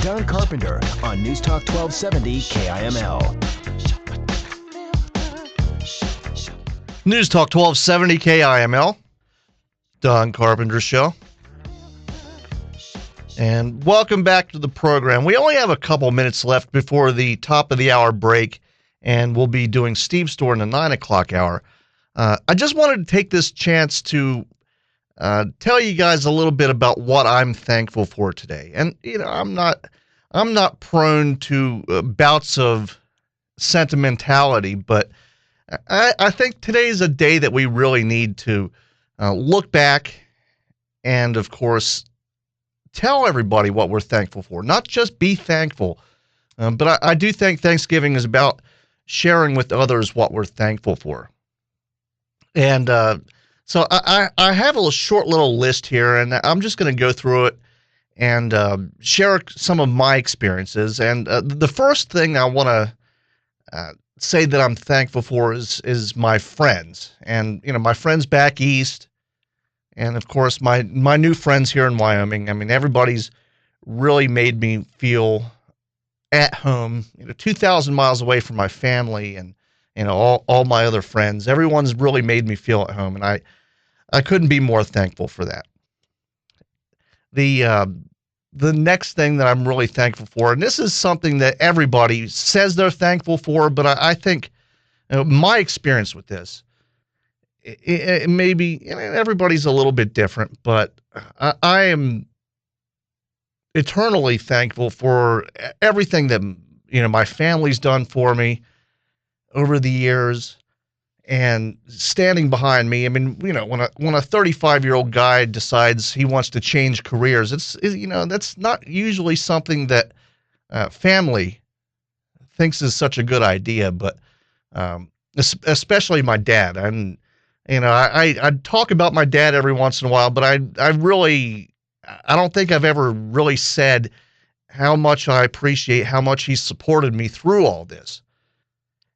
Don Carpenter on News Talk 1270 KIML. News Talk 1270 KIML, Don Carpenter Show. And welcome back to the program. We only have a couple minutes left before the top of the hour break, and we'll be doing Steve's Store in the 9 o'clock hour. I just wanted to take this chance to tell you guys a little bit about what I'm thankful for today. And, you know, I'm not prone to bouts of sentimentality, but I think today is a day that we really need to look back and, of course, tell everybody what we're thankful for. Not just be thankful, but I do think Thanksgiving is about sharing with others what we're thankful for. And so I have a short little list here, and I'm just going to go through it and share some of my experiences. And the first thing I want to say that I'm thankful for is my friends, and you know, my friends back east, and of course my new friends here in Wyoming. I mean, everybody's really made me feel at home. You know, 2,000 miles away from my family, and you know, all my other friends. Everyone's really made me feel at home, and I couldn't be more thankful for that. The next thing that I'm really thankful for, and this is something that everybody says they're thankful for, but I think my experience with this, it maybe, you know, everybody's a little bit different, but I am eternally thankful for everything that, you know, my family's done for me over the years and standing behind me. I mean, you know, when a 35-year-old guy decides he wants to change careers, it's you know, that's not usually something that family thinks is such a good idea, but especially my dad. And you know, I talk about my dad every once in a while, but I don't think I've ever really said how much I appreciate how much he supported me through all this.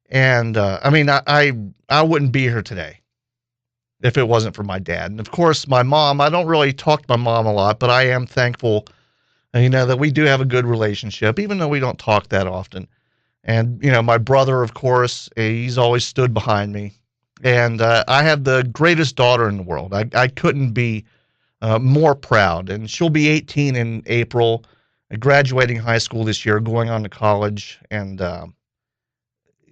And I mean, I wouldn't be here today if it wasn't for my dad. And of course, my mom, I don't really talk to my mom a lot, but I am thankful, you know, that we do have a good relationship, even though we don't talk that often. And, you know, my brother, of course, he's always stood behind me. And I have the greatest daughter in the world. I couldn't be more proud. And she'll be 18 in April, graduating high school this year, going on to college. And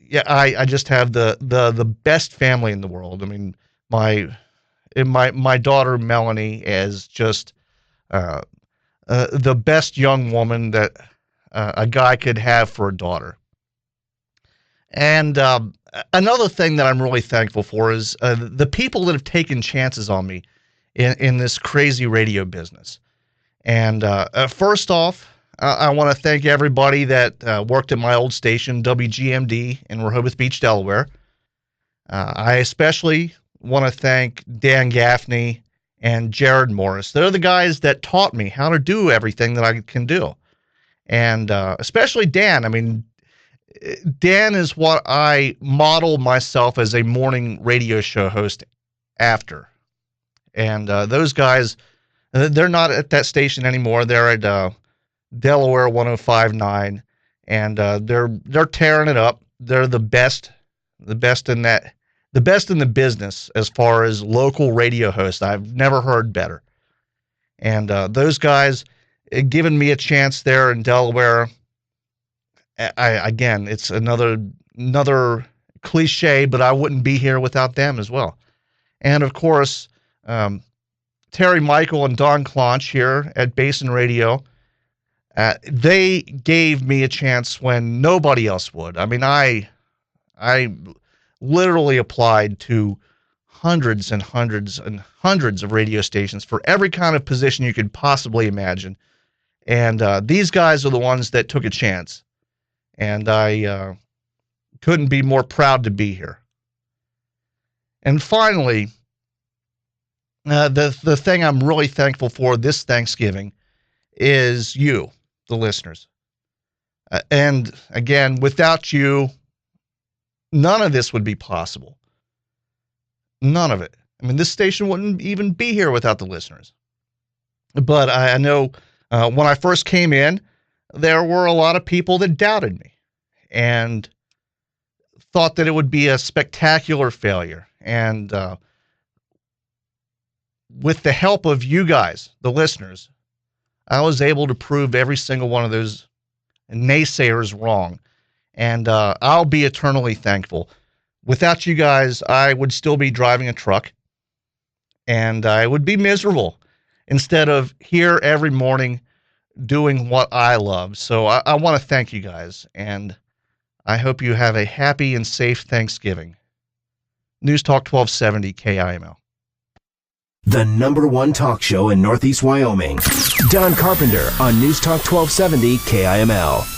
yeah, I just have the best family in the world. I mean, my daughter Melanie is just the best young woman that a guy could have for a daughter. And another thing that I'm really thankful for is the people that have taken chances on me in this crazy radio business. And first off, I want to thank everybody that worked at my old station, WGMD, in Rehoboth Beach, Delaware. I especially want to thank Dan Gaffney and Jared Morris. They're the guys that taught me how to do everything that I can do. And especially Dan. I mean, Dan is what I model myself as a morning radio show host after. And those guys, they're not at that station anymore. They're at Delaware 105.9, and they're tearing it up. They're the best in the business as far as local radio hosts. I've never heard better. And those guys given me a chance there in Delaware. Again, it's another cliche, but I wouldn't be here without them as well. And of course, Terry Michael and Don Clonch here at Basin Radio. They gave me a chance when nobody else would. I mean, I literally applied to hundreds and hundreds and hundreds of radio stations for every kind of position you could possibly imagine. And these guys are the ones that took a chance. And I couldn't be more proud to be here. And finally, the thing I'm really thankful for this Thanksgiving is you, the listeners. And again, without you, none of this would be possible. None of it. I mean, this station wouldn't even be here without the listeners. But I know when I first came in, there were a lot of people that doubted me and thought that it would be a spectacular failure. And with the help of you guys, the listeners, I was able to prove every single one of those naysayers wrong. And I'll be eternally thankful. Without you guys, I would still be driving a truck, and I would be miserable instead of here every morning doing what I love. So I want to thank you guys, and I hope you have a happy and safe Thanksgiving. News Talk 1270 KIML. The #1 talk show in Northeast Wyoming. Don Carpenter on News Talk 1270 KIML.